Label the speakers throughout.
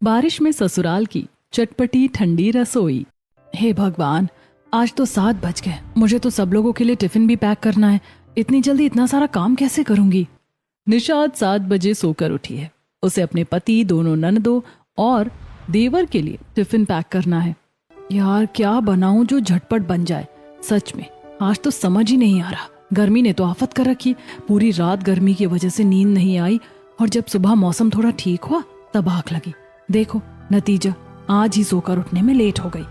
Speaker 1: बारिश में ससुराल की चटपटी ठंडी रसोई। हे भगवान, आज तो 7 बज गए। मुझे तो सब लोगों के लिए टिफिन भी पैक करना है। इतनी जल्दी इतना सारा काम कैसे करूंगी। निशा आज 7 बजे सोकर उठी है। उसे अपने पति, दोनों ननदों और देवर के लिए टिफिन पैक करना है। यार क्या बनाऊं जो झटपट बन जाए। सच में आज तो समझ ही नहीं आ रहा। गर्मी ने तो आफत कर रखी। पूरी रात गर्मी की वजह से नींद नहीं आई और जब सुबह मौसम थोड़ा ठीक हुआ तब आग लगी। देखो नतीजा, आज ही सोकर उठने में लेट हो गई।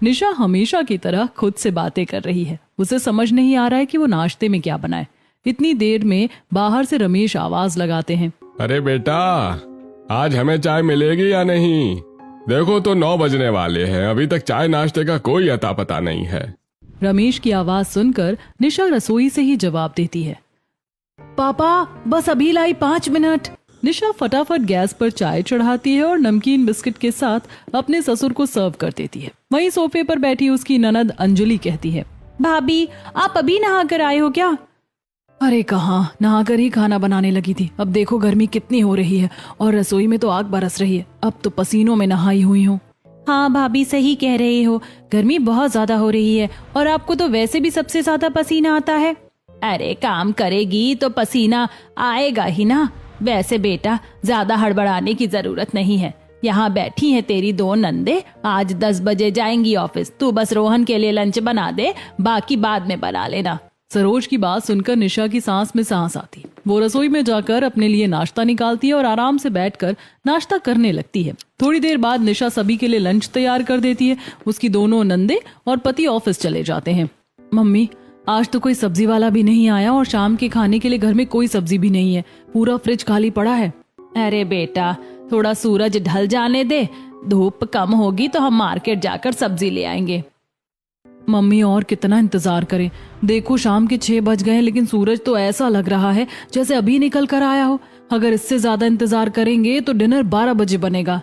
Speaker 1: निशा हमेशा की तरह खुद से बातें कर रही है। उसे समझ नहीं आ रहा है कि वो नाश्ते में क्या बनाए। इतनी देर में बाहर से रमेश आवाज लगाते हैं,
Speaker 2: अरे बेटा, आज हमें चाय मिलेगी या नहीं? देखो तो 9 बजने वाले हैं, अभी तक चाय नाश्ते का कोई अता पता नहीं है।
Speaker 1: रमेश की आवाज सुनकर निशा रसोई से ही जवाब देती है, पापा बस अभी लाई 5 मिनट। निशा फटाफट गैस पर चाय चढ़ाती है और नमकीन बिस्किट के साथ अपने ससुर को सर्व कर देती है। वहीं सोफे पर बैठी उसकी ननद अंजलि कहती है, भाभी आप अभी नहा कर आए हो क्या? अरे कहाँ, नहा कर ही खाना बनाने लगी थी। अब देखो गर्मी कितनी हो रही है और रसोई में तो आग बरस रही है। अब तो पसीनों में नहाई हुई हूँ। हाँ भाभी सही कह रहे हो, गर्मी बहुत ज्यादा हो रही है और आपको तो वैसे भी सबसे ज्यादा पसीना आता है। अरे काम करेगी तो पसीना आएगा ही ना। वैसे बेटा ज्यादा हड़बड़ाने की जरूरत नहीं है। यहाँ बैठी है तेरी 2 नंदे, आज 10 बजे जाएंगी ऑफिस। तू बस रोहन के लिए लंच बना दे, बाकी बाद में बना लेना। सरोज की बात सुनकर निशा की सांस में सांस आती। वो रसोई में जाकर अपने लिए नाश्ता निकालती है और आराम से बैठकर नाश्ता करने लगती है। थोड़ी देर बाद निशा सभी के लिए लंच तैयार कर देती है। उसकी दोनों नंदे और पति ऑफिस चले जाते हैं। मम्मी आज तो कोई सब्जी वाला भी नहीं आया और शाम के खाने के लिए घर में कोई सब्जी भी नहीं है। पूरा फ्रिज खाली पड़ा है। अरे बेटा थोड़ा सूरज ढल जाने दे, धूप कम होगी तो हम मार्केट जाकर सब्जी ले आएंगे। मम्मी और कितना इंतजार करें। देखो शाम के 6 बज गए लेकिन सूरज तो ऐसा लग रहा है जैसे अभी निकल कर आया हो। अगर इससे ज्यादा इंतजार करेंगे तो डिनर 12 बजे बनेगा।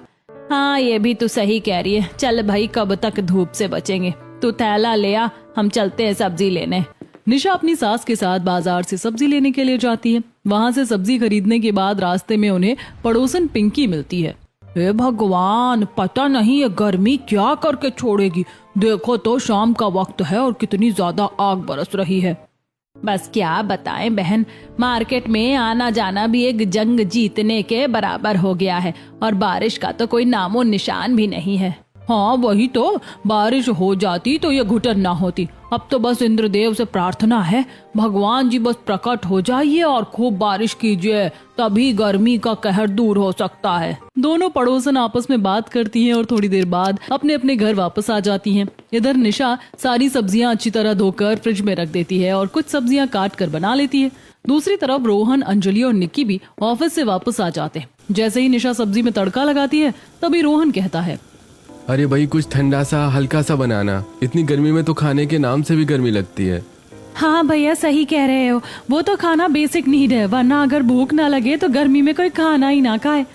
Speaker 1: हाँ ये भी तो सही कह रही है। चल भाई कब तक धूप से बचेंगे। तू थैला ले आ, हम चलते हैं सब्जी लेने। निशा अपनी सास के साथ बाजार से सब्जी लेने के लिए जाती है। वहाँ से सब्जी खरीदने के बाद रास्ते में उन्हें पड़ोसन पिंकी मिलती है। हे भगवान, पता नहीं ये गर्मी क्या करके छोड़ेगी। देखो तो शाम का वक्त है और कितनी ज्यादा आग बरस रही है। बस क्या बताएं बहन, मार्केट में आना जाना भी एक जंग जीतने के बराबर हो गया है और बारिश का तो कोई नामो निशान भी नहीं है। हाँ वही तो, बारिश हो जाती तो ये घुटन ना होती। अब तो बस इंद्रदेव से प्रार्थना है, भगवान जी बस प्रकट हो जाइए और खूब बारिश कीजिए, तभी गर्मी का कहर दूर हो सकता है। दोनों पड़ोसन आपस में बात करती हैं और थोड़ी देर बाद अपने अपने घर वापस आ जाती हैं। इधर निशा सारी सब्जियां अच्छी तरह धोकर फ्रिज में रख देती है और कुछ सब्जियां काट कर बना लेती है। दूसरी तरफ रोहन, अंजलि और निक्की भी ऑफिस से वापस आ जाते हैं। जैसे ही निशा सब्जी में तड़का लगाती है तभी रोहन कहता है,
Speaker 2: अरे भाई कुछ ठंडा सा हल्का सा बनाना, इतनी गर्मी में तो खाने के नाम से भी गर्मी लगती है।
Speaker 1: हाँ भैया सही कह रहे हो, वो तो खाना बेसिक नीड है, वरना अगर भूख ना लगे तो गर्मी में कोई खाना ही ना खाए।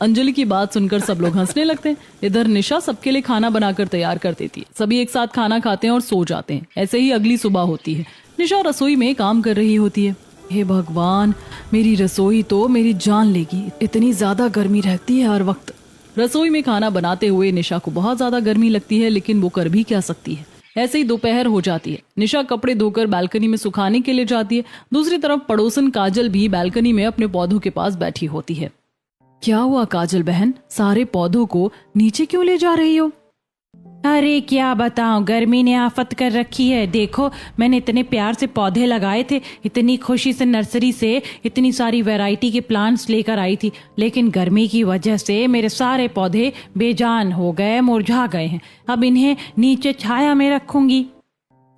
Speaker 1: अंजलि की बात सुनकर सब लोग हंसने लगते हैं। इधर निशा सबके लिए खाना बनाकर तैयार कर देती है। सभी एक साथ खाना खाते हैं और सो जाते हैं। ऐसे ही अगली सुबह होती है। निशा रसोई में काम कर रही होती है। हे भगवान, मेरी रसोई तो मेरी जान लेगी। इतनी ज्यादा गर्मी रहती है हर वक्त। रसोई में खाना बनाते हुए निशा को बहुत ज्यादा गर्मी लगती है, लेकिन वो कर भी क्या सकती है। ऐसे ही दोपहर हो जाती है। निशा कपड़े धोकर बालकनी में सुखाने के लिए जाती है। दूसरी तरफ पड़ोसन काजल भी बालकनी में अपने पौधों के पास बैठी होती है। क्या हुआ काजल बहन, सारे पौधों को नीचे क्यों ले जा रही हो? अरे क्या बताऊं, गर्मी ने आफत कर रखी है। देखो मैंने इतने प्यार से पौधे लगाए थे, इतनी खुशी से नर्सरी से इतनी सारी वैरायटी के प्लांट्स लेकर आई थी, लेकिन गर्मी की वजह से मेरे सारे पौधे बेजान हो गए, मुरझा गए हैं। अब इन्हें नीचे छाया में रखूंगी।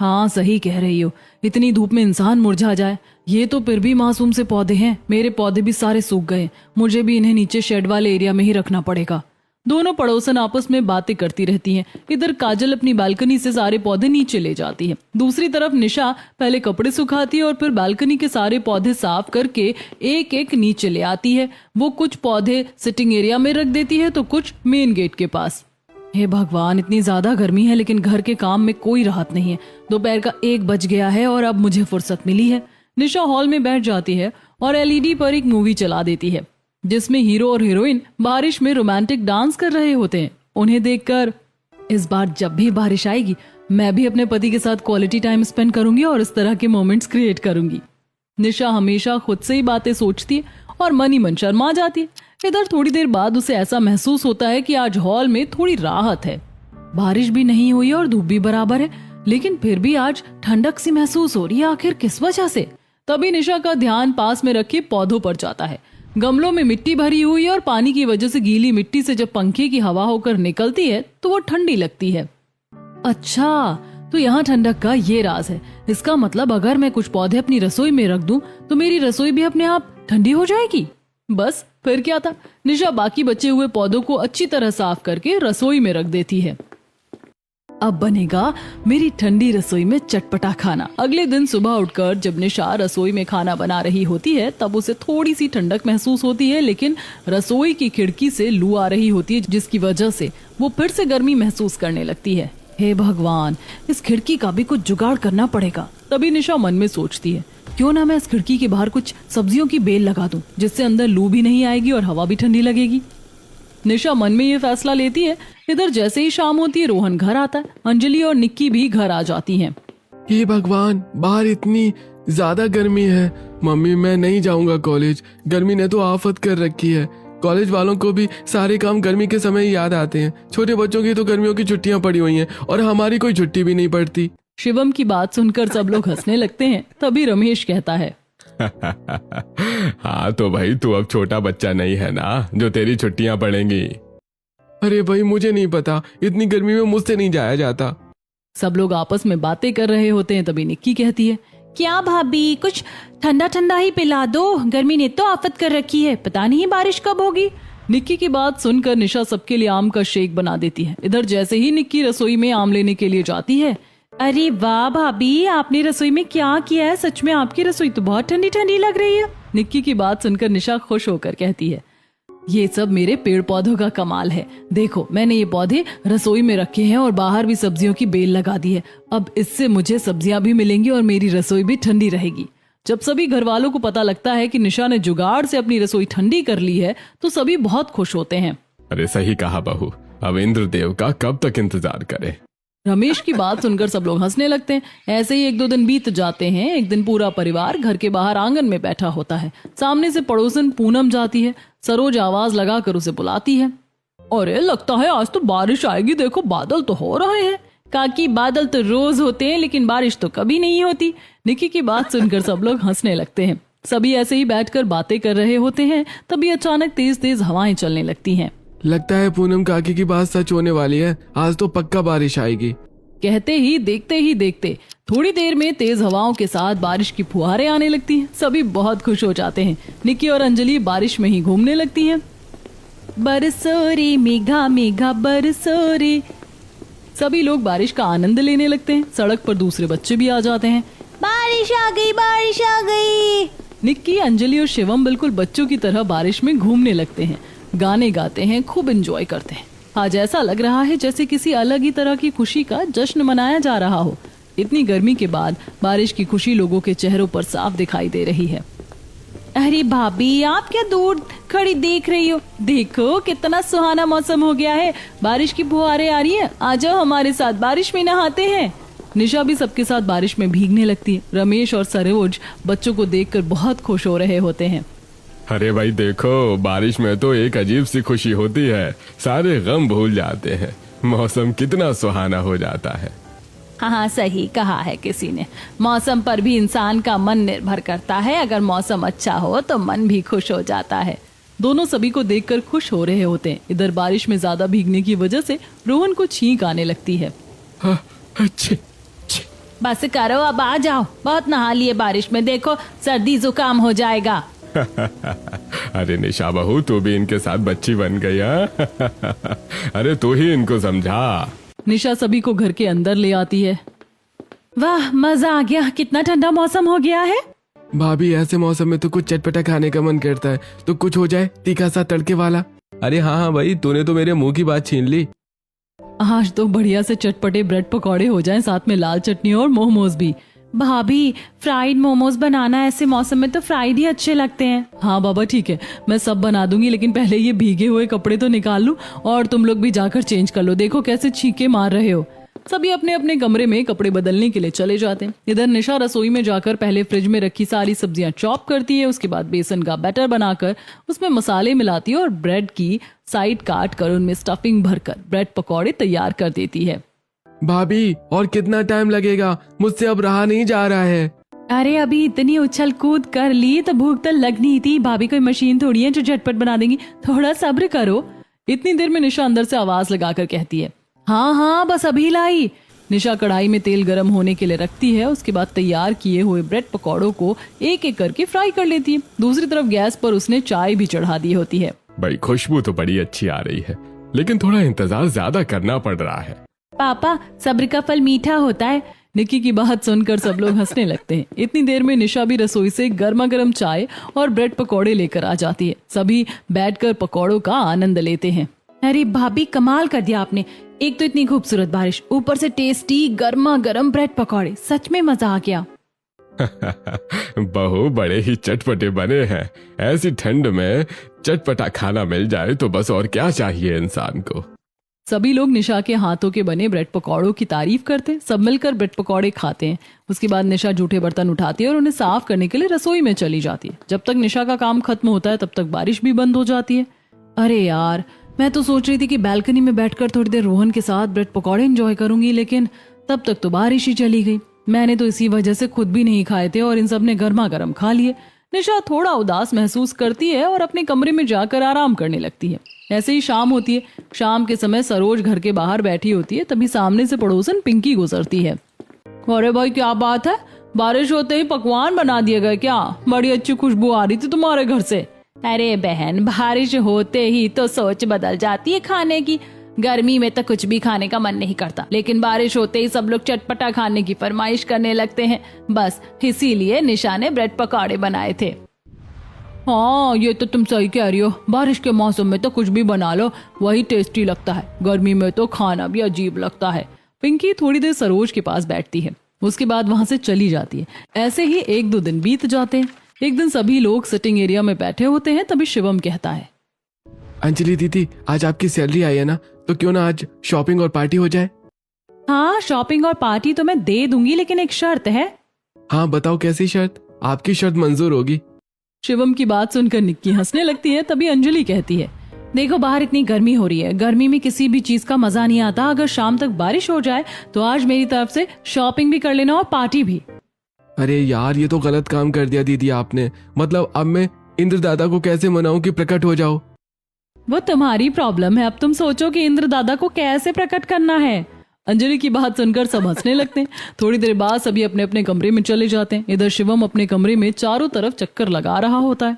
Speaker 1: हाँ सही कह रही हो, इतनी धूप में इंसान मुरझा जाए। ये तो फिर भी मासूम से पौधे हैं। मेरे पौधे भी सारे सूख गए। मुझे भी इन्हें नीचे शेड वाले एरिया में ही रखना पड़ेगा। दोनों पड़ोसन आपस में बातें करती रहती हैं। इधर काजल अपनी बालकनी से सारे पौधे नीचे ले जाती है। दूसरी तरफ निशा पहले कपड़े सुखाती है और फिर बालकनी के सारे पौधे साफ करके एक एक नीचे ले आती है। वो कुछ पौधे सिटिंग एरिया में रख देती है तो कुछ मेन गेट के पास। हे भगवान, इतनी ज्यादा गर्मी है लेकिन घर के काम में कोई राहत नहीं है। दोपहर का 1 बज गया है और अब मुझे फुर्सत मिली है। निशा हॉल में बैठ जाती है और एलईडी पर एक मूवी चला देती है। जिसमें हीरो और हीरोइन बारिश में रोमांटिक डांस कर रहे होते हैं। उन्हें देखकर इस बार जब भी बारिश आएगी मैं भी अपने पति के साथ क्वालिटी टाइम स्पेंड करूंगी और इस तरह के मोमेंट्स क्रिएट करूंगी। निशा हमेशा खुद से ही बातें सोचती है और मन ही मन शर्मा जाती है। इधर थोड़ी देर बाद उसे ऐसा महसूस होता है कि आज हॉल में थोड़ी राहत है। बारिश भी नहीं हुई और धूप भी बराबर है, लेकिन फिर भी आज ठंडक सी महसूस हो रही है। आखिर किस वजह से? तभी निशा का ध्यान पास में रखे पौधों पर जाता है। गमलों में मिट्टी भरी हुई है और पानी की वजह से गीली मिट्टी से जब पंखे की हवा होकर निकलती है तो वो ठंडी लगती है। अच्छा, तो यहाँ ठंडक का ये राज है। इसका मतलब अगर मैं कुछ पौधे अपनी रसोई में रख दूं तो मेरी रसोई भी अपने आप ठंडी हो जाएगी। बस फिर क्या था, निशा बाकी बचे हुए पौधों को अच्छी तरह साफ करके रसोई में रख देती है। अब बनेगा मेरी ठंडी रसोई में चटपटा खाना। अगले दिन सुबह उठकर जब निशा रसोई में खाना बना रही होती है तब उसे थोड़ी सी ठंडक महसूस होती है, लेकिन रसोई की खिड़की से लू आ रही होती है जिसकी वजह से वो फिर से गर्मी महसूस करने लगती है। हे भगवान, इस खिड़की का भी कुछ जुगाड़ करना पड़ेगा। तभी निशा मन में सोचती है, क्यों ना मैं इस खिड़की के बाहर कुछ सब्जियों की बेल लगा दूं, जिससे अंदर लू भी नहीं आएगी और हवा भी ठंडी लगेगी। निशा मन में ये फैसला लेती है। इधर जैसे ही शाम होती है रोहन घर आता है। अंजलि और निक्की भी घर आ जाती हैं।
Speaker 3: हे भगवान, बाहर इतनी ज्यादा गर्मी है। मम्मी, मैं नहीं जाऊंगा कॉलेज। गर्मी ने तो आफत कर रखी है। कॉलेज वालों को भी सारे काम गर्मी के समय ही याद आते हैं। छोटे बच्चों की तो गर्मियों की छुट्टियां पड़ी हुई हैं और हमारी कोई छुट्टी भी नहीं पड़ती।
Speaker 1: शिवम की बात सुनकर सब लोग हंसने लगते हैं। तभी रमेश कहता है,
Speaker 2: हाँ तो भाई तू अब छोटा बच्चा नहीं है ना जो तेरी छुट्टियां पड़ेंगी।
Speaker 3: अरे भाई, मुझे नहीं पता, इतनी गर्मी में मुझसे नहीं जाया जाता।
Speaker 1: सब लोग आपस में बातें कर रहे होते हैं। तभी निक्की कहती है, क्या भाभी, कुछ ठंडा ठंडा ही पिला दो। गर्मी ने तो आफत कर रखी है, पता नहीं बारिश कब होगी। निक्की की बात सुनकर निशा सबके लिए आम का शेक बना देती है। इधर जैसे ही निक्की रसोई में आम लेने के लिए जाती है, अरे वाह भाभी, आपने रसोई में क्या किया है? सच में आपकी रसोई तो बहुत ठंडी ठंडी लग रही है। निक्की की बात सुनकर निशा खुश होकर कहती है, ये सब मेरे पेड़ पौधों का कमाल है। देखो, मैंने ये पौधे रसोई में रखे हैं और बाहर भी सब्जियों की बेल लगा दी है। अब इससे मुझे सब्जियां भी मिलेंगी और मेरी रसोई भी ठंडी रहेगी। जब सभी घर वालों को पता लगता है कि निशा ने जुगाड़ से अपनी रसोई ठंडी कर ली है तो सभी बहुत खुश होते हैं।
Speaker 2: अरे सही कहा बहू, अब इंद्रदेव का कब तक इंतजार करे।
Speaker 1: रमेश की बात सुनकर सब लोग हंसने लगते हैं। ऐसे ही 1-2 दिन बीत जाते हैं। एक दिन पूरा परिवार घर के बाहर आंगन में बैठा होता है। सामने से पड़ोसन पूनम जाती है। सरोज आवाज लगाकर उसे बुलाती है, अरे लगता है आज तो बारिश आएगी, देखो बादल तो हो रहे हैं। काकी, बादल तो रोज होते हैं लेकिन बारिश तो कभी नहीं होती। निक्की की बात सुनकर सब लोग हंसने लगते हैं। सभी ऐसे ही बैठकर बातें कर रहे होते हैं। तभी अचानक तेज तेज हवाएं चलने लगती हैं।
Speaker 3: लगता है पूनम काकी की बात सच होने वाली है, आज तो पक्का बारिश आएगी।
Speaker 1: कहते ही देखते थोड़ी देर में तेज हवाओं के साथ बारिश की फुहारें आने लगती हैं। सभी बहुत खुश हो जाते हैं। निक्की और अंजलि बारिश में ही घूमने लगती हैं। बरसो रे मेघा मेघा बरसो रे। सभी लोग बारिश का आनंद लेने लगते हैं। सड़क पर दूसरे बच्चे भी आ जाते हैं। बारिश आ गई, बारिश आ गई। निक्की, अंजलि और शिवम बिल्कुल बच्चों की तरह बारिश में घूमने लगते हैं। गाने गाते हैं, खूब एंजॉय करते हैं। आज ऐसा लग रहा है जैसे किसी अलग ही तरह की खुशी का जश्न मनाया जा रहा हो। इतनी गर्मी के बाद बारिश की खुशी लोगों के चेहरों पर साफ दिखाई दे रही है। अरे भाभी, आप क्या दूर खड़ी देख रही हो? देखो कितना सुहाना मौसम हो गया है, बारिश की फुहारें आ रही है। आ जाओ हमारे साथ बारिश में नहाते हैं। निशा भी सबके साथ बारिश में भीगने लगती है। रमेश और सरोज बच्चों को देखकर बहुत खुश हो रहे होते हैं।
Speaker 2: अरे भाई देखो, बारिश में तो एक अजीब सी खुशी होती है, सारे गम भूल जाते हैं, मौसम कितना सुहाना हो जाता है।
Speaker 1: हाँ, सही कहा है किसी ने। मौसम पर भी इंसान का मन निर्भर करता है। अगर मौसम अच्छा हो तो मन भी खुश हो जाता है। दोनों सभी को देखकर खुश हो रहे होते हैं। इधर बारिश में ज्यादा भीगने की वजह से रोहन को छींक आने लगती है। बस करो, अब आ जाओ, बहुत नहा लिए बारिश में, देखो सर्दी जुकाम हो जाएगा।
Speaker 2: अरे निशा बहू, तू भी इनके साथ बच्ची बन गई है। अरे तू ही इनको समझा।
Speaker 1: निशा सभी को घर के अंदर ले आती है। वाह, मजा आ गया, कितना ठंडा मौसम हो गया है।
Speaker 3: भाभी, ऐसे मौसम में तो कुछ चटपटा खाने का मन करता है, तो कुछ हो जाए तीखा सा तड़के वाला।
Speaker 2: अरे हाँ भाई, तूने तो मेरे मुंह की बात छीन ली।
Speaker 1: आज तो बढ़िया से चटपटे ब्रेड पकौड़े हो जाएं, साथ में लाल चटनी और मोमोज भी। भाभी फ्राइड मोमोज बनाना, ऐसे मौसम में तो फ्राइड ही अच्छे लगते हैं। हाँ बाबा ठीक है, मैं सब बना दूंगी, लेकिन पहले ये भीगे हुए कपड़े तो निकाल लूं और तुम लोग भी जाकर चेंज कर लो। देखो कैसे छींके मार रहे हो। सभी अपने अपने कमरे में कपड़े बदलने के लिए चले जाते हैं। इधर निशा रसोई में जाकर पहले फ्रिज में रखी सारी सब्जियां चॉप करती है, उसके बाद बेसन का बैटर बनाकर उसमें मसाले मिलाती है और ब्रेड की साइड काट कर उनमें स्टफिंग भरकर ब्रेड पकौड़े तैयार कर देती है।
Speaker 3: भाभी और कितना टाइम लगेगा, मुझसे अब रहा नहीं जा रहा है।
Speaker 1: अरे अभी इतनी उछल कूद कर ली तो भूख तो लगनी थी। भाभी कोई मशीन थोड़ी है जो झटपट बना देंगी, थोड़ा सब्र करो। इतनी देर में निशा अंदर से आवाज लगाकर कहती है, हाँ हाँ बस अभी लाई। निशा कढ़ाई में तेल गरम होने के लिए रखती है, उसके बाद तैयार किए हुए ब्रेड पकौड़ों को एक एक करके फ्राई कर लेती है। दूसरी तरफ गैस पर उसने चाय भी चढ़ा दी होती है।
Speaker 2: भाई खुशबू तो बड़ी अच्छी आ रही है, लेकिन थोड़ा इंतजार ज्यादा करना पड़ रहा है।
Speaker 1: पापा सब्र का फल मीठा होता है। निक्की की बात सुनकर सब लोग हंसने लगते हैं। इतनी देर में निशा भी रसोई से गर्मा गर्म चाय और ब्रेड पकौड़े लेकर आ जाती है। सभी बैठकर पकौड़ों का आनंद लेते हैं। अरे भाभी कमाल कर दिया आपने, एक तो इतनी खूबसूरत बारिश, ऊपर से टेस्टी गर्मा गर्म ब्रेड पकौड़े, सच में मजा आ गया।
Speaker 2: बहू बड़े ही चटपटे बने हैं। ऐसी ठंड में चटपटा खाना मिल जाए तो बस और क्या चाहिए इंसान को।
Speaker 1: सभी लोग निशा के हाथों के बने ब्रेड पकौड़ों की तारीफ करते हैं। सब मिलकर ब्रेड पकौड़े खाते हैं। उसके बाद निशा जूठे बर्तन उठाती है और उन्हें साफ करने के लिए रसोई में चली जाती है। जब तक निशा का काम खत्म होता है तब तक बारिश भी बंद हो जाती है। अरे यार, मैं तो सोच रही थी कि बालकनी में बैठकर थोड़ी देर रोहन के साथ ब्रेड पकौड़े एंजॉय करूंगी, लेकिन तब तक तो बारिश ही चली गई। मैंने तो इसी वजह से खुद भी नहीं खाए थे और इन सब ने गर्मा गर्म खा लिए। निशा थोड़ा उदास महसूस करती है और अपने कमरे में जाकर आराम करने लगती है। ऐसे ही शाम होती है। शाम के समय सरोज घर के बाहर बैठी होती है, तभी सामने से पड़ोसन पिंकी गुजरती है। अरे भाई क्या बात है, बारिश होते ही पकवान बना दिए गए क्या? बड़ी अच्छी खुशबू आ रही थी तुम्हारे घर से। अरे बहन, बारिश होते ही तो सोच बदल जाती है खाने की। गर्मी में तो कुछ भी खाने का मन नहीं करता, लेकिन बारिश होते ही सब लोग चटपटा खाने की फरमाइश करने लगते हैं। बस इसीलिए निशा ने ब्रेड पकौड़े बनाए थे। हाँ ये तो तुम सही कह रही हो, बारिश के मौसम में तो कुछ भी बना लो वही टेस्टी लगता है, गर्मी में तो खाना भी अजीब लगता है। पिंकी थोड़ी देर सरोज के पास बैठती है, उसके बाद वहां से चली जाती है। ऐसे ही 1-2 दिन बीत जाते हैं। एक दिन सभी लोग सिटिंग एरिया में बैठे होते हैं, तभी शिवम कहता है,
Speaker 3: अंजलि दीदी आज आपकी सैलरी आई है ना, तो क्यों ना आज शॉपिंग और पार्टी हो जाए।
Speaker 1: हाँ शॉपिंग और पार्टी तो मैं दे दूंगी, लेकिन एक शर्त है।
Speaker 3: हाँ बताओ कैसी शर्त, आपकी शर्त मंजूर होगी।
Speaker 1: शिवम की बात सुनकर निक्की हंसने लगती है। तभी अंजलि कहती है, देखो बाहर इतनी गर्मी हो रही है, गर्मी में किसी भी चीज का मजा नहीं आता। अगर शाम तक बारिश हो जाए तो आज मेरी तरफ से शॉपिंग भी कर लेना और पार्टी भी।
Speaker 3: अरे यार ये तो गलत काम कर दिया दीदी आपने। मतलब अब मैं इंद्र दादा को कैसे मनाऊं कि प्रकट हो जाओ।
Speaker 1: वो तुम्हारी प्रॉब्लम है, अब तुम सोचो कि इंद्र दादा को कैसे प्रकट करना है। अंजलि की बात सुनकर सब हंसने लगते हैं। थोड़ी देर बाद सभी अपने अपने कमरे में चले जाते हैं। इधर शिवम अपने कमरे में चारों तरफ चक्कर लगा रहा होता है।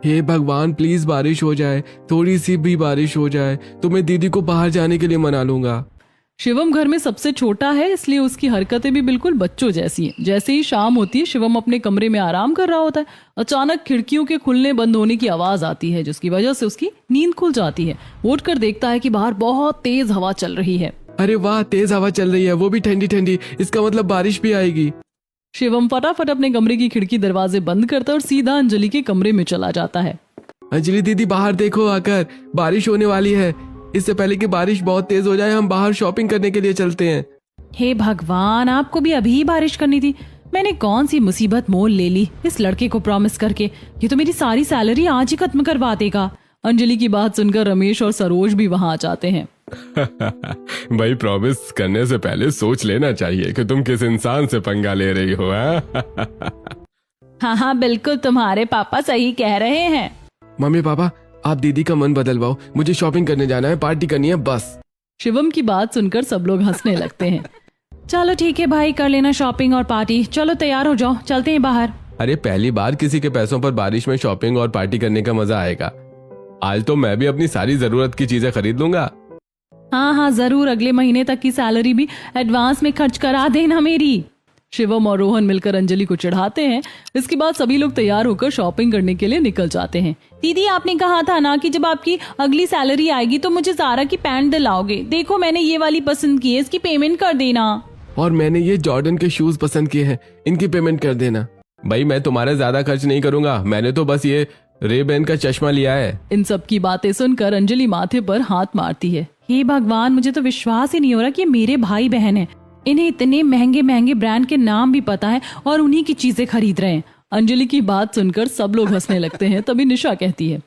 Speaker 3: हे भगवान प्लीज बारिश हो जाए, थोड़ी सी भी बारिश हो जाए तो मैं दीदी को बाहर जाने के लिए मना लूंगा।
Speaker 1: शिवम घर में सबसे छोटा है, इसलिए उसकी हरकतें भी बिल्कुल बच्चों जैसी हैं। जैसे ही शाम होती है, शिवम अपने कमरे में आराम कर रहा होता है। अचानक खिड़कियों के खुलने बंद होने की आवाज आती है, जिसकी वजह से उसकी नींद खुल जाती है। उठकर देखता है कि बाहर बहुत तेज हवा चल रही है।
Speaker 3: अरे वाह तेज हवा चल रही है, वो भी ठंडी ठंडी, इसका मतलब बारिश भी आएगी।
Speaker 1: शिवम फटाफट अपने कमरे की खिड़की दरवाजे बंद करता है और सीधा अंजलि के कमरे में चला जाता है।
Speaker 3: अंजलि दीदी बाहर देखो आकर, बारिश होने वाली है। इससे पहले कि बारिश बहुत तेज हो जाए हम बाहर शॉपिंग करने के लिए चलते हैं।
Speaker 1: हे भगवान, आपको भी अभी ही बारिश करनी थी। मैंने कौन सी मुसीबत मोल ले ली इस लड़के को प्रॉमिस करके। ये तो मेरी सारी सैलरी आज ही खत्म करवा देगा। अंजलि की बात सुनकर रमेश और सरोज भी वहां आ जाते हैं।
Speaker 2: भाई प्रॉमिस करने से पहले सोच लेना चाहिए कि तुम किस इंसान से पंगा ले रही हो।
Speaker 1: हाँ हाँ बिल्कुल, तुम्हारे पापा सही कह रहे हैं।
Speaker 3: मम्मी पापा आप दीदी का मन बदलवाओ, मुझे शॉपिंग करने जाना है, पार्टी करनी है बस।
Speaker 1: शिवम की बात सुनकर सब लोग हंसने लगते हैं। चलो ठीक है भाई, कर लेना शॉपिंग और पार्टी। चलो तैयार हो जाओ, चलते हैं बाहर।
Speaker 2: अरे पहली बार किसी के पैसों पर बारिश में शॉपिंग और पार्टी करने का मजा आएगा। आज तो मैं भी अपनी सारी जरूरत की चीजें खरीद लूंगा।
Speaker 1: हाँ हाँ जरूर, अगले महीने तक की सैलरी भी एडवांस में खर्च करा देना मेरी। शिवम और रोहन मिलकर अंजलि को चढ़ाते हैं। इसके बाद सभी लोग तैयार होकर शॉपिंग करने के लिए निकल जाते हैं। दीदी आपने कहा था ना कि जब आपकी अगली सैलरी आएगी तो मुझे ज़ारा की पैंट दिलाओगे। देखो मैंने ये वाली पसंद की है, इसकी पेमेंट कर देना।
Speaker 3: और मैंने ये जॉर्डन के शूज पसंद किए हैं, इनकी पेमेंट कर देना। भाई मैं तुम्हारा ज्यादा खर्च नहीं करूंगा, मैंने तो बस ये रेबैन का चश्मा लिया है।
Speaker 1: इन सब की बातें सुनकर अंजलि माथे पर हाथ मारती है। हे भगवान, मुझे तो विश्वास ही नहीं हो रहा कि ये मेरे भाई बहन हैं। इन्हें इतने महंगे महंगे ब्रांड के नाम भी पता है और उन्हीं की चीजें खरीद रहे हैं। अंजलि की बात सुनकर सब लोग हंसने लगते हैं। तभी निशा कहती है,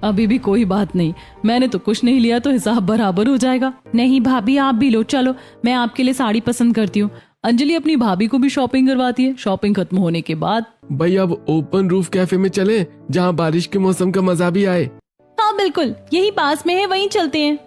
Speaker 1: अभी भी कोई बात नहीं, मैंने तो कुछ नहीं लिया तो हिसाब बराबर हो जाएगा। नहीं भाभी, आप भी लो, चलो मैं आपके लिए साड़ी पसंद करती हूँ। अंजलि अपनी भाभी को भी शॉपिंग करवाती है। शॉपिंग खत्म होने के बाद
Speaker 3: भाई अब ओपन रूफ कैफे में चले, जहाँ बारिश के मौसम का मजा भी आए।
Speaker 1: हाँ बिल्कुल, यही पास में है, वहीं चलते हैं।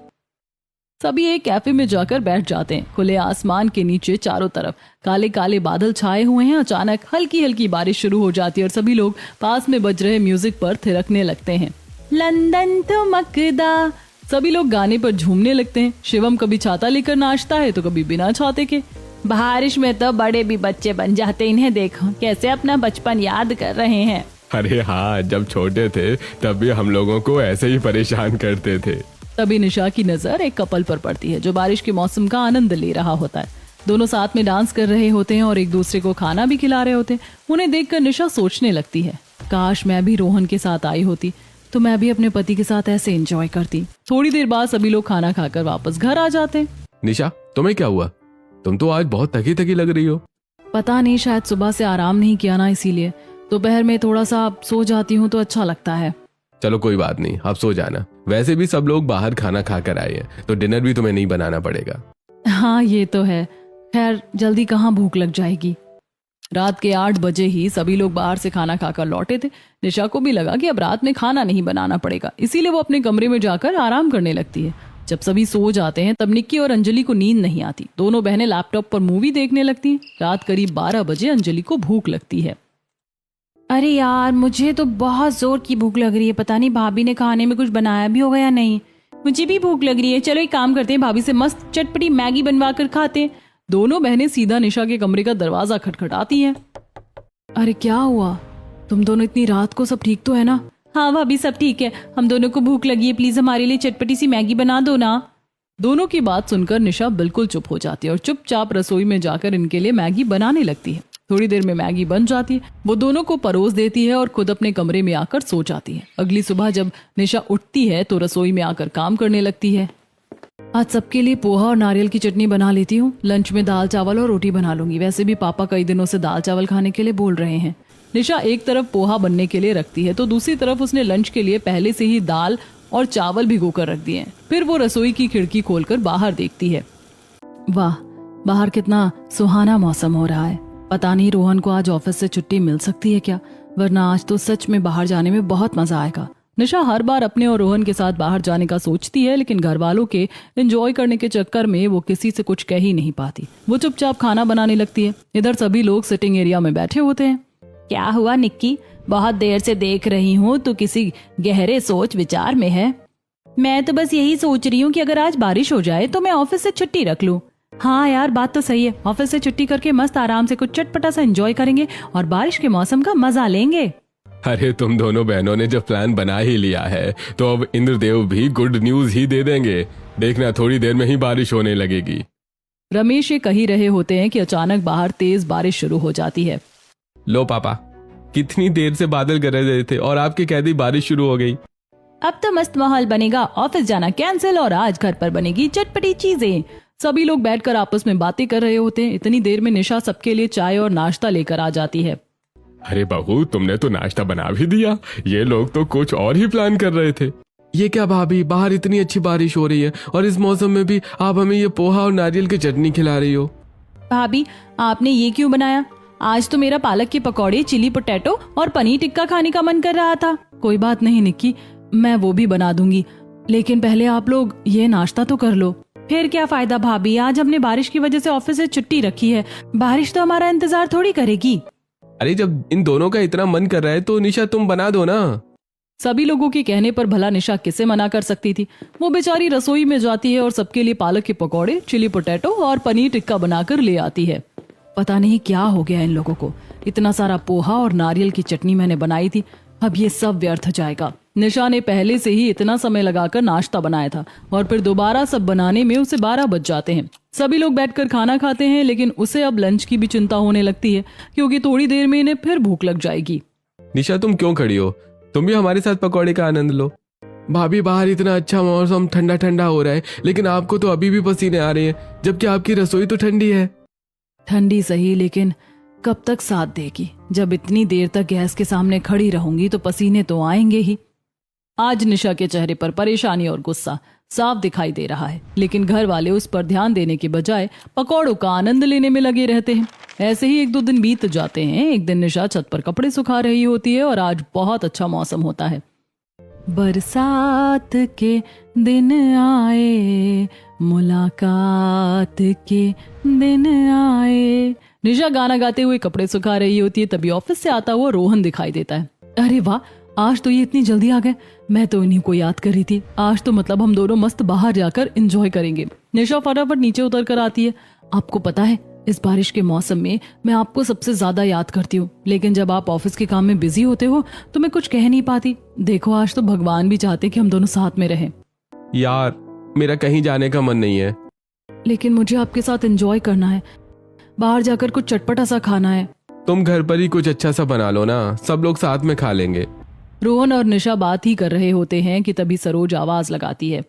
Speaker 1: सभी एक कैफे में जाकर बैठ जाते हैं। खुले आसमान के नीचे चारों तरफ काले काले बादल छाए हुए हैं। अचानक हल्की हल्की बारिश शुरू हो जाती है और सभी लोग पास में बज रहे म्यूजिक पर थिरकने लगते हैं। लंदन ठुमकदा, सभी लोग गाने पर झूमने लगते हैं। शिवम कभी छाता लेकर नाचता है तो कभी बिना छाते के। बारिश में तो बड़े भी बच्चे बन जाते, इन्हें देखो कैसे अपना बचपन याद कर रहे हैं।
Speaker 2: अरे हाँ, जब छोटे थे तब भी हम लोगों को ऐसे ही परेशान करते थे।
Speaker 1: तभी निशा की नजर एक कपल पर पड़ती है जो बारिश के मौसम का आनंद ले रहा होता है। दोनों साथ में डांस कर रहे होते हैं और एक दूसरे को खाना भी खिला रहे होते हैं। उन्हें देखकर निशा सोचने लगती है, काश मैं भी रोहन के साथ आई होती तो मैं भी अपने पति के साथ ऐसे एंजॉय करती। थोड़ी देर बाद सभी लोग खाना खाकर वापस घर आ जाते हैं।
Speaker 3: निशा, तुम्हें क्या हुआ? तुम तो आज बहुत थकी थकी लग रही हो।
Speaker 1: पता नहीं, शायद सुबह से आराम नहीं किया ना, इसीलिए दोपहर में थोड़ा सा सो जाती हूँ तो अच्छा लगता है।
Speaker 3: चलो कोई बात नहीं, आप सो जाना। वैसे भी सब लोग बाहर खाना खा कर आए हैं तो डिनर भी तुम्हें नहीं बनाना पड़ेगा।
Speaker 1: हाँ ये तो है, खैर जल्दी कहाँ भूख लग जाएगी। रात के 8 बजे ही सभी लोग बाहर से खाना खाकर लौटे थे। निशा को भी लगा कि अब रात में खाना नहीं बनाना पड़ेगा, इसीलिए वो अपने कमरे में जाकर आराम करने लगती है। जब सभी सो जाते हैं तब निक्की और अंजलि को नींद नहीं आती। दोनों बहनें लैपटॉप पर मूवी देखने लगती हैं। रात करीब 12 बजे अंजलि को भूख लगती है।
Speaker 4: अरे यार, मुझे तो बहुत जोर की भूख लग रही है। पता नहीं भाभी ने खाने में कुछ बनाया भी होगा या नहीं। मुझे भी भूख लग रही है। चलो एक काम करते हैं, भाभी से मस्त चटपटी मैगी बनवा कर खाते हैं।
Speaker 1: दोनों बहनें सीधा निशा के कमरे का दरवाजा खटखटाती हैं। अरे क्या हुआ? तुम दोनों इतनी रात को, सब ठीक तो है ना?
Speaker 4: हाँ भाभी, सब ठीक है। हम दोनों को भूख लगी है, प्लीज हमारे लिए चटपटी सी मैगी बना दो ना।
Speaker 1: दोनों की बात सुनकर निशा बिल्कुल चुप हो जाती है और चुपचाप रसोई में जाकर इनके लिए मैगी बनाने लगती है। थोड़ी देर में मैगी बन जाती है। वो दोनों को परोस देती है और खुद अपने कमरे में आकर सो जाती है। अगली सुबह जब निशा उठती है तो रसोई में आकर काम करने लगती है। आज सबके लिए पोहा और नारियल की चटनी बना लेती हूँ। लंच में दाल चावल और रोटी बना लूंगी। वैसे भी पापा कई दिनों से दाल चावल खाने के लिए बोल रहे हैं। निशा एक तरफ पोहा बनने के लिए रखती है तो दूसरी तरफ उसने लंच के लिए पहले से ही दाल और चावल भिगो कर रख दिए हैं। फिर वो रसोई की खिड़की खोलकर बाहर देखती है। वाह, बाहर कितना सुहाना मौसम हो रहा है। पता नहीं रोहन को आज ऑफिस से छुट्टी मिल सकती है क्या, वरना आज तो सच में बाहर जाने में बहुत मजा आएगा। निशा हर बार अपने और रोहन के साथ बाहर जाने का सोचती है, लेकिन घर वालों के एंजॉय करने के चक्कर में वो किसी से कुछ कह ही नहीं पाती। वो चुपचाप खाना बनाने लगती है। इधर सभी लोग सिटिंग एरिया में बैठे होते हैं।
Speaker 4: क्या हुआ निक्की, बहुत देर से देख रही हूँ, तू किसी गहरे सोच विचार में है। मैं तो बस यही सोच रही हूँ कि अगर आज बारिश हो जाए तो मैं ऑफिस से छुट्टी रख लूँ।
Speaker 1: हाँ यार, बात तो सही है। ऑफिस से छुट्टी करके मस्त आराम से कुछ चटपटा सा एंजॉय करेंगे और बारिश के मौसम का मजा लेंगे।
Speaker 2: अरे तुम दोनों बहनों ने जब प्लान बना ही लिया है तो अब इंद्रदेव भी गुड न्यूज ही दे देंगे। देखना, थोड़ी देर में ही बारिश होने लगेगी।
Speaker 1: रमेश ये कही रहे होते हैं कि अचानक बाहर तेज बारिश शुरू हो जाती है।
Speaker 3: लो पापा, कितनी देर से बादल गरज रहे थे और आपके कहते ही बारिश शुरू हो गई।
Speaker 4: अब तो मस्त माहौल बनेगा। ऑफिस जाना कैंसिल और आज घर पर बनेगी चटपटी चीजें।
Speaker 1: सभी लोग बैठकर आपस में बातें कर रहे होते हैं। इतनी देर में निशा सबके लिए चाय और नाश्ता लेकर आ जाती है।
Speaker 2: अरे बहू, तुमने तो नाश्ता बना भी दिया। ये लोग तो कुछ और ही प्लान कर रहे थे।
Speaker 3: ये क्या भाभी, बाहर इतनी अच्छी बारिश हो रही है और इस मौसम में भी आप हमें ये पोहा और नारियल की चटनी खिला रही हो।
Speaker 4: भाभी, आपने ये क्यों बनाया? आज तो मेरा पालक के पकौड़े, चिली पोटैटो और पनीर टिक्का खाने का मन कर रहा था।
Speaker 1: कोई बात नहीं निक्की, मैं वो भी बना दूंगी, लेकिन पहले आप लोग ये नाश्ता तो कर लो।
Speaker 4: फिर क्या फायदा भाभी, आज हमने बारिश की वजह से ऑफिस से छुट्टी रखी है। बारिश तो हमारा इंतजार थोड़ी करेगी।
Speaker 3: अरे जब इन दोनों का इतना मन कर रहा है तो निशा तुम बना दो ना।
Speaker 1: सभी लोगों के कहने पर भला निशा किसे मना कर सकती थी। वो बेचारी रसोई में जाती है और सबके लिए पालक के पकौड़े, चिली पोटैटो और पनीर टिक्का बनाकर ले आती है। पता नहीं क्या हो गया इन लोगों को। इतना सारा पोहा और नारियल की चटनी मैंने बनाई थी, अब ये सब व्यर्थ जाएगा। निशा ने पहले से ही इतना समय लगाकर नाश्ता बनाया था और फिर दोबारा सब बनाने में उसे 12 बज जाते हैं। सभी लोग बैठकर खाना खाते हैं, लेकिन उसे अब लंच की भी चिंता होने लगती है क्योंकि थोड़ी देर में इन्हें फिर भूख लग जाएगी।
Speaker 3: निशा तुम क्यों खड़ी हो? तुम भी हमारे साथ पकौड़े का आनंद लो। भाभी बाहर इतना अच्छा मौसम ठंडा ठंडा हो रहा है, लेकिन आपको तो अभी भी पसीने आ रहे हैं, जबकि आपकी रसोई तो ठंडी है।
Speaker 1: ठंडी सही, लेकिन कब तक साथ देगी? जब इतनी देर तक गैस के सामने खड़ी रहूंगी तो पसीने तो आएंगे ही। आज निशा के चेहरे पर परेशानी और गुस्सा साफ दिखाई दे रहा है, लेकिन घर वाले उस पर ध्यान देने के बजाय पकौड़ों का आनंद लेने में लगे रहते हैं। ऐसे ही 1-2 दिन बीत जाते हैं। एक दिन निशा छत पर कपड़े सुखा रही होती है और आज बहुत अच्छा मौसम होता है। बरसात के दिन आए, मुलाकात के दिन आए। निशा गाना गाते हुए कपड़े सुखा रही होती है, तभी ऑफिस से आता हुआ रोहन दिखाई देता है। अरे वाह, आज तो ये इतनी जल्दी आ गए। मैं तो इन्हीं को याद कर रही थी। आज तो मतलब हम दोनों मस्त बाहर जाकर एंजॉय करेंगे। निशा फटाफट नीचे उतर कर आती है। आपको पता है, इस बारिश के मौसम में मैं आपको सबसे ज्यादा याद करती हूँ, लेकिन जब आप ऑफिस के काम में बिजी होते हो तो मैं कुछ कह नहीं पाती। देखो, आज तो भगवान भी चाहते कि हम दोनों साथ में रहें।
Speaker 3: यार, मेरा कहीं जाने का मन नहीं है।
Speaker 1: लेकिन मुझे आपके साथ एंजॉय करना है। बाहर जाकर कुछ चटपटा सा खाना है।
Speaker 3: तुम घर पर ही कुछ अच्छा सा बना लो ना, सब लोग साथ में खा लेंगे।
Speaker 1: रोहन और निशा बात ही कर रहे होते हैं कि तभी सरोज आवाज लगाती है।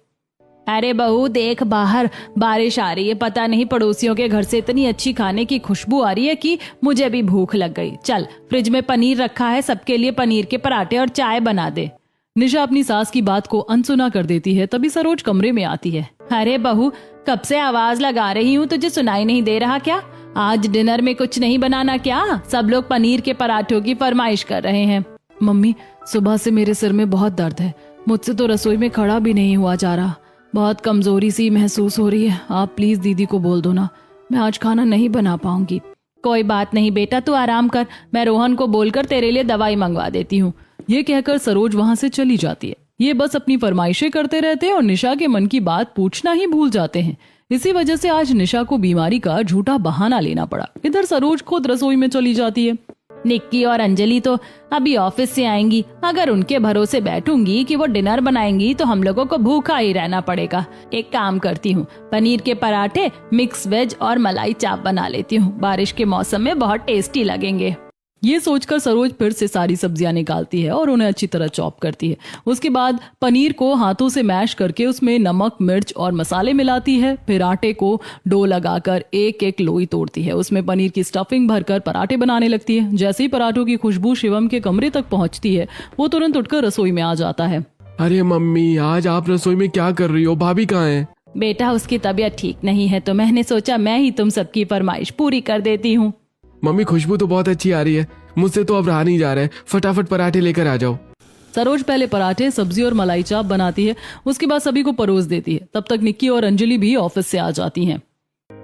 Speaker 4: अरे बहू देख, बाहर बारिश आ रही है। पता नहीं पड़ोसियों के घर से इतनी अच्छी खाने की खुशबू आ रही है कि मुझे भी भूख लग गई। चल, फ्रिज में पनीर रखा है, सबके लिए पनीर के पराठे और चाय बना दे।
Speaker 1: निशा अपनी सास की बात को अनसुना कर देती है। तभी सरोज कमरे में आती है।
Speaker 4: अरे बहू, कब से आवाज लगा रही हूँ, तुझे सुनाई नहीं दे रहा क्या? आज डिनर में कुछ नहीं बनाना क्या? सब लोग पनीर के पराठों की फरमाइश कर रहे हैं।
Speaker 1: मम्मी, सुबह से मेरे सिर में बहुत दर्द है। मुझसे तो रसोई में खड़ा भी नहीं हुआ जा रहा। बहुत कमजोरी सी महसूस हो रही है। आप प्लीज दीदी को बोल दो ना, मैं आज खाना नहीं बना पाऊंगी।
Speaker 4: कोई बात नहीं बेटा, तू आराम कर। मैं रोहन को बोलकर तेरे लिए दवाई मंगवा देती हूँ।
Speaker 1: ये कहकर सरोज वहां से चली जाती है। ये बस अपनी फरमाइशें करते रहते हैं और निशा के मन की बात पूछना ही भूल जाते हैं। इसी वजह से आज निशा को बीमारी का झूठा बहाना लेना पड़ा। इधर सरोज खुद रसोई में चली जाती है।
Speaker 4: निक्की और अंजलि तो अभी ऑफिस से आएंगी। अगर उनके भरोसे बैठूंगी कि वो डिनर बनाएंगी तो हम लोगों को भूखा ही रहना पड़ेगा। एक काम करती हूँ, पनीर के पराठे, मिक्स वेज और मलाई चाप बना लेती हूँ। बारिश के मौसम में बहुत टेस्टी लगेंगे।
Speaker 1: ये सोचकर सरोज फिर से सारी सब्जियां निकालती है और उन्हें अच्छी तरह चॉप करती है। उसके बाद पनीर को हाथों से मैश करके उसमें नमक, मिर्च और मसाले मिलाती है। फिर आटे को डो लगाकर एक एक लोई तोड़ती है। उसमें पनीर की स्टफिंग भरकर पराठे बनाने लगती है। जैसे ही पराठों की खुशबू शिवम के कमरे तक पहुंचती है, वो तुरंत उठकर रसोई में आ जाता है।
Speaker 3: अरे मम्मी, आज आप रसोई में क्या कर रही हो? भाभी कहाँ है?
Speaker 4: बेटा, उसकी तबीयत ठीक नहीं है तो मैंने सोचा मैं ही तुम सबकी फरमाइश पूरी कर देती हूँ।
Speaker 3: मम्मी, खुशबू तो बहुत अच्छी आ रही है, मुझसे तो अब रहा नहीं जा रहा है। फटाफट पराठे लेकर आ जाओ।
Speaker 1: सरोज पहले पराठे, सब्जी और मलाई चाप बनाती है। उसके बाद सभी को परोस देती है। तब तक निक्की और अंजलि भी ऑफिस से आ जाती हैं।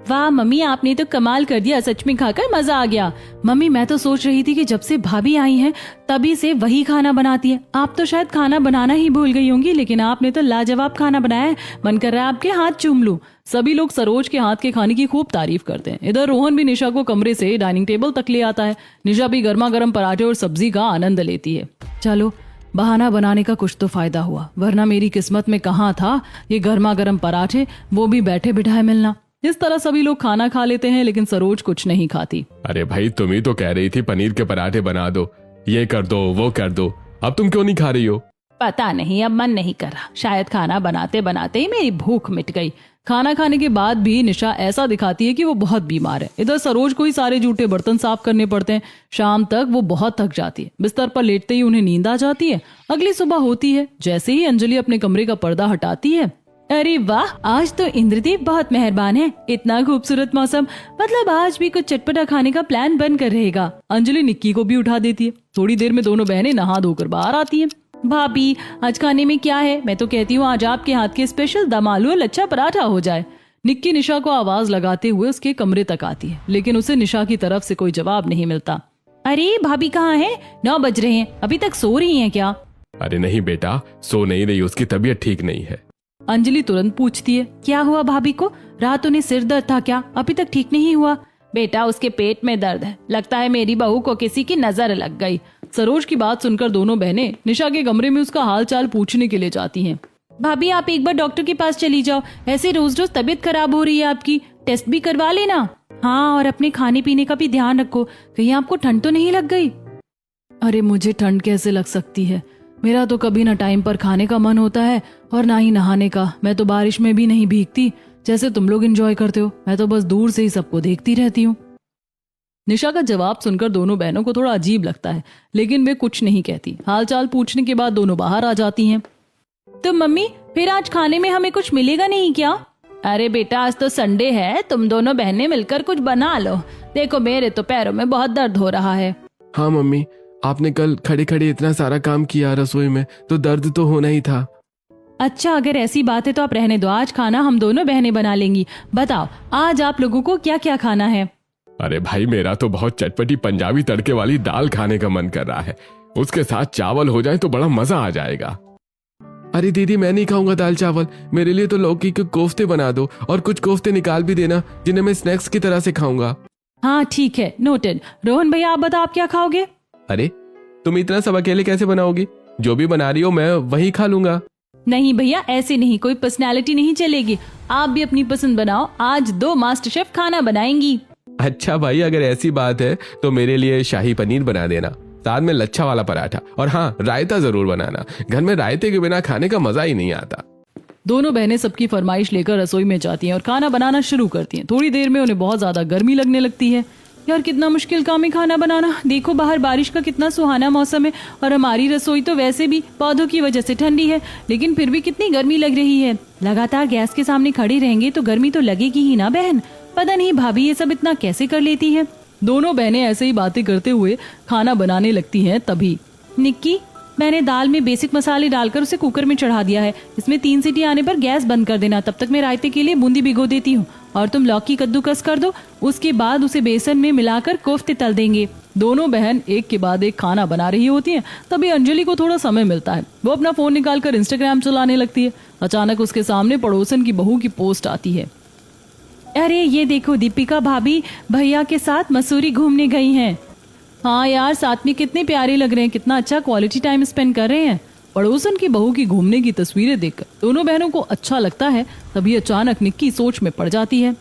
Speaker 4: वाह मम्मी, आपने तो कमाल कर दिया। सच में खाकर मजा आ गया।
Speaker 1: मम्मी, मैं तो सोच रही थी कि जब से भाभी आई हैं तभी से वही खाना बनाती है। आप तो शायद खाना बनाना ही भूल गई होंगी, लेकिन आपने तो लाजवाब खाना बनाया है। मन कर रहा है आपके हाथ चूम लूं। सभी लोग सरोज के हाथ के खाने की खूब तारीफ करते हैं। इधर रोहन भी निशा को कमरे से डाइनिंग टेबल तक ले आता है। निशा भी गर्मा गर्म पराठे और सब्जी का आनंद लेती है। चलो, बहाना बनाने का कुछ तो फायदा हुआ, वरना मेरी किस्मत में कहाँ था ये गर्मा गर्म पराठे, वो भी बैठे बिठाए मिलना। इस तरह सभी लोग खाना खा लेते हैं, लेकिन सरोज कुछ नहीं खाती।
Speaker 2: अरे भाई, तुम ही तो कह रही थी पनीर के पराठे बना दो, ये कर दो, वो कर दो। अब तुम क्यों नहीं खा रही हो?
Speaker 4: पता नहीं, अब मन नहीं कर रहा। शायद खाना बनाते बनाते ही मेरी भूख मिट गई।
Speaker 1: खाना खाने के बाद भी निशा ऐसा दिखाती है कि वो बहुत बीमार है। इधर सरोज को ही सारे जूठे बर्तन साफ करने पड़ते हैं। शाम तक वो बहुत थक जाती है। बिस्तर पर लेटते ही उन्हें नींद आ जाती है। अगली सुबह होती है। जैसे ही अंजलि अपने कमरे का पर्दा हटाती है,
Speaker 4: अरे वाह, आज तो इंद्रदेव बहुत मेहरबान है। इतना खूबसूरत मौसम, मतलब आज भी कुछ चटपटा खाने का प्लान बन कर रहेगा।
Speaker 1: अंजलि निक्की को भी उठा देती है। थोड़ी देर में दोनों बहनें नहा धोकर बाहर आती हैं।
Speaker 4: भाभी, आज खाने में क्या है? मैं तो कहती हूँ आज आपके हाथ के स्पेशल दम आलू और लच्छा पराठा हो जाए।
Speaker 1: निक्की निशा को आवाज लगाते हुए उसके कमरे तक आती है, लेकिन उसे निशा की तरफ से कोई जवाब नहीं मिलता।
Speaker 4: अरे भाभी कहाँ है? 9 बज रहे हैं, अभी तक सो रही हैं क्या?
Speaker 2: अरे नहीं बेटा, सो नहीं रही, उसकी तबीयत ठीक नहीं है।
Speaker 1: अंजलि तुरंत पूछती है,
Speaker 4: क्या हुआ भाभी को? रात उन्हें सिर दर्द था क्या? अभी तक ठीक नहीं हुआ? बेटा, उसके पेट में दर्द है। लगता है मेरी बहू को किसी की नजर लग गई।
Speaker 1: सरोज की बात सुनकर दोनों बहनें निशा के कमरे में उसका हाल चाल पूछने के लिए जाती हैं।
Speaker 4: भाभी आप एक बार डॉक्टर के पास चली जाओ, ऐसे रोज रोज तबीयत खराब हो रही है आपकी, टेस्ट भी करवा लेना। हाँ, और अपने खाने पीने का भी ध्यान रखो, कहीं आपको ठंड तो नहीं लग गई।
Speaker 1: अरे मुझे ठंड कैसे लग सकती है, मेरा तो कभी ना टाइम पर खाने का मन होता है और ना ही नहाने का। मैं तो बारिश में भी नहीं भीगती जैसे तुम लोग एंजॉय करते हो, मैं तो बस दूर से ही सबको देखती रहती हूँ। निशा का जवाब सुनकर दोनों बहनों को थोड़ा अजीब लगता है, लेकिन वे कुछ नहीं कहती। हालचाल पूछने के बाद दोनों बाहर आ जाती हैं।
Speaker 4: तो मम्मी फिर आज खाने में हमें कुछ मिलेगा नहीं क्या? अरे बेटा आज तो संडे है, तुम दोनों बहनें मिलकर कुछ बना लो। देखो मेरे तो पैरों में बहुत दर्द हो रहा है।
Speaker 3: हाँ मम्मी, आपने कल खड़े खड़े इतना सारा काम किया रसोई में, तो दर्द तो होना ही था।
Speaker 4: अच्छा अगर ऐसी बात है तो आप रहने दो, आज खाना हम दोनों बहनें बना लेंगी। बताओ आज आप लोगों को क्या क्या खाना है?
Speaker 2: अरे भाई मेरा तो बहुत चटपटी पंजाबी तड़के वाली दाल खाने का मन कर रहा है, उसके साथ चावल हो जाए तो बड़ा मजा आ जाएगा।
Speaker 3: अरे दीदी मैं नहीं खाऊंगा दाल चावल, मेरे लिए तो लौकी के कोफ्ते बना दो और कुछ कोफ्ते निकाल भी देना जिन्हें मैं स्नैक्स की तरह से खाऊंगा।
Speaker 4: हाँ ठीक है, नोटेड। रोहन भैया आप बताओ आप क्या खाओगे?
Speaker 3: अरे तुम इतना सब अकेले कैसे बनाओगी? जो भी बना रही हो मैं वही खा लूंगा।
Speaker 4: नहीं भैया ऐसे नहीं, कोई पर्सनालिटी नहीं चलेगी, आप भी अपनी पसंद बनाओ। आज 2 मास्टर शेफ खाना बनाएंगी।
Speaker 3: अच्छा भाई अगर ऐसी बात है तो मेरे लिए शाही पनीर बना देना, साथ में लच्छा वाला पराठा, और हाँ रायता जरूर बनाना, घर में रायते के बिना खाने का मजा ही नहीं आता।
Speaker 1: दोनों बहनें सबकी फरमाइश लेकर रसोई में जाती हैं और खाना बनाना शुरू करती हैं। थोड़ी देर में उन्हें बहुत ज्यादा गर्मी लगने लगती है। यार कितना मुश्किल काम है खाना बनाना। देखो बाहर बारिश का कितना सुहाना मौसम है और हमारी रसोई तो वैसे भी पौधों की वजह से ठंडी है, लेकिन फिर भी कितनी गर्मी लग रही है। लगातार गैस के सामने खड़ी रहेंगे तो गर्मी तो लगेगी ही ना बहन। पता नहीं भाभी ये सब इतना कैसे कर लेती है। दोनों बहनें ऐसे ही बातें करते हुए खाना बनाने लगती हैं। तभी
Speaker 4: निक्की मैंने दाल में बेसिक मसाले डालकर उसे कुकर में चढ़ा दिया है, इसमें 3 सीटी आने पर गैस बंद कर देना। तब तक मैं रायते के लिए बूंदी भिगो देती हूँ और तुम लौकी कद्दूकस कर दो, उसके बाद उसे बेसन में मिलाकर कोफ्ते तल देंगे। दोनों बहन एक के बाद एक खाना बना रही होती हैं। तभी अंजलि को थोड़ा समय मिलता है, वो अपना फोन निकालकर इंस्टाग्राम चलाने लगती है। अचानक उसके सामने पड़ोसन की बहू की पोस्ट आती है। अरे ये देखो दीपिका भाभी भैया के साथ मसूरी घूमने गई हैं।
Speaker 1: हाँ यार साथ में कितने प्यारे लग रहे हैं, कितना अच्छा क्वालिटी टाइम स्पेंड कर रहे हैं। पड़ोसन की बहू की घूमने की तस्वीरें देखकर दोनों बहनों को अच्छा लगता है। तभी अचानक निक्की सोच में पड़ जाती है।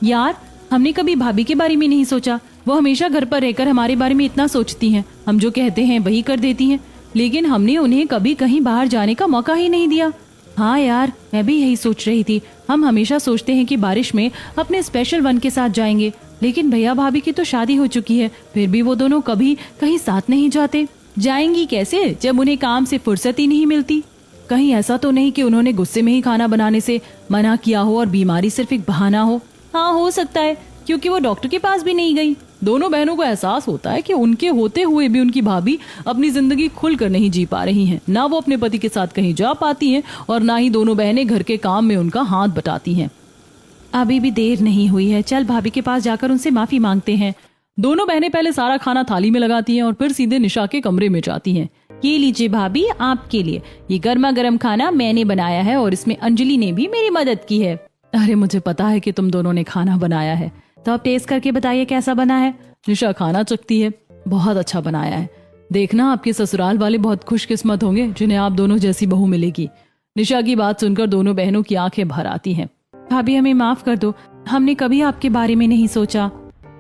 Speaker 4: यार हमने कभी भाभी के बारे में नहीं सोचा, वो हमेशा घर पर रहकर हमारे बारे में इतना सोचती हैं, हम जो कहते हैं वही कर देती हैं, लेकिन हमने उन्हें कभी कहीं बाहर जाने का मौका ही नहीं दिया। हाँ यार मैं भी यही सोच रही थी, हम हमेशा सोचते हैं कि बारिश में अपने स्पेशल वन के साथ जाएंगे, लेकिन भैया भाभी की तो शादी हो चुकी है, फिर भी वो दोनों कभी कहीं साथ नहीं जाते। जाएंगी कैसे जब उन्हें काम से फुर्सत ही नहीं मिलती।
Speaker 1: कहीं ऐसा तो नहीं कि उन्होंने गुस्से में ही खाना बनाने से मना किया हो और बीमारी सिर्फ एक बहाना हो।
Speaker 4: हाँ हो सकता है, क्योंकि वो डॉक्टर के पास भी नहीं गई।
Speaker 1: दोनों बहनों को एहसास होता है कि उनके होते हुए भी उनकी भाभी अपनी जिंदगी खुलकर नहीं जी पा रही हैं। ना वो अपने पति के साथ कहीं जा पाती हैं और ना ही दोनों बहनें घर के काम में उनका हाथ बटाती हैं।
Speaker 4: अभी भी देर नहीं हुई है, चल भाभी के पास जाकर उनसे माफी मांगते हैं।
Speaker 1: दोनों बहनें पहले सारा खाना थाली में लगाती हैं और फिर सीधे निशा के कमरे में जाती हैं।
Speaker 4: ये लीजिए भाभी आपके लिए, ये गर्मा गर्म खाना मैंने बनाया है और इसमें अंजलि ने भी मेरी मदद की है।
Speaker 1: अरे मुझे पता है कि तुम दोनों ने खाना बनाया है,
Speaker 4: तो आप टेस्ट करके बताइए कैसा बना है।
Speaker 1: निशा खाना चखती है। बहुत अच्छा बनाया है, देखना आपके ससुराल वाले बहुत खुशकिस्मत होंगे जिन्हें आप दोनों जैसी बहू मिलेगी। निशा की बात सुनकर दोनों बहनों की आंखें भर आती हैं।
Speaker 4: भाभी हमें माफ कर दो, हमने कभी आपके बारे में नहीं सोचा।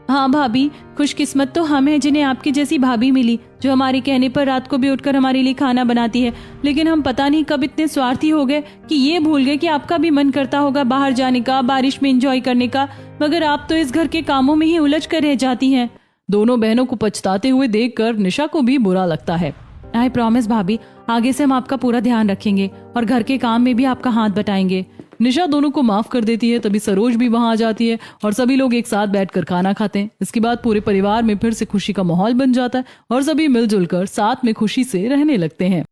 Speaker 4: हाँ भाभी खुशकिस्मत तो हम हैं जिन्हें आपकी जैसी भाभी मिली, जो हमारे कहने पर रात को भी उठकर हमारे लिए खाना बनाती है। लेकिन हम पता नहीं कब इतने स्वार्थी हो गए कि ये भूल गए कि आपका भी मन करता होगा बाहर जाने का, बारिश में एंजॉय करने का, मगर आप तो इस घर के कामों में ही उलझ कर रह जाती हैं।
Speaker 1: दोनों बहनों को पछताते हुए देखकर निशा को भी बुरा लगता है।
Speaker 4: आई प्रॉमिस भाभी, आगे से हम आपका पूरा ध्यान रखेंगे और घर के काम में भी आपका हाथ बटाएंगे।
Speaker 1: निशा दोनों को माफ कर देती है। तभी सरोज भी वहां आ जाती है और सभी लोग एक साथ बैठकर खाना खाते हैं। इसके बाद पूरे परिवार में फिर से खुशी का माहौल बन जाता है और सभी मिलजुल कर साथ में खुशी से रहने लगते हैं।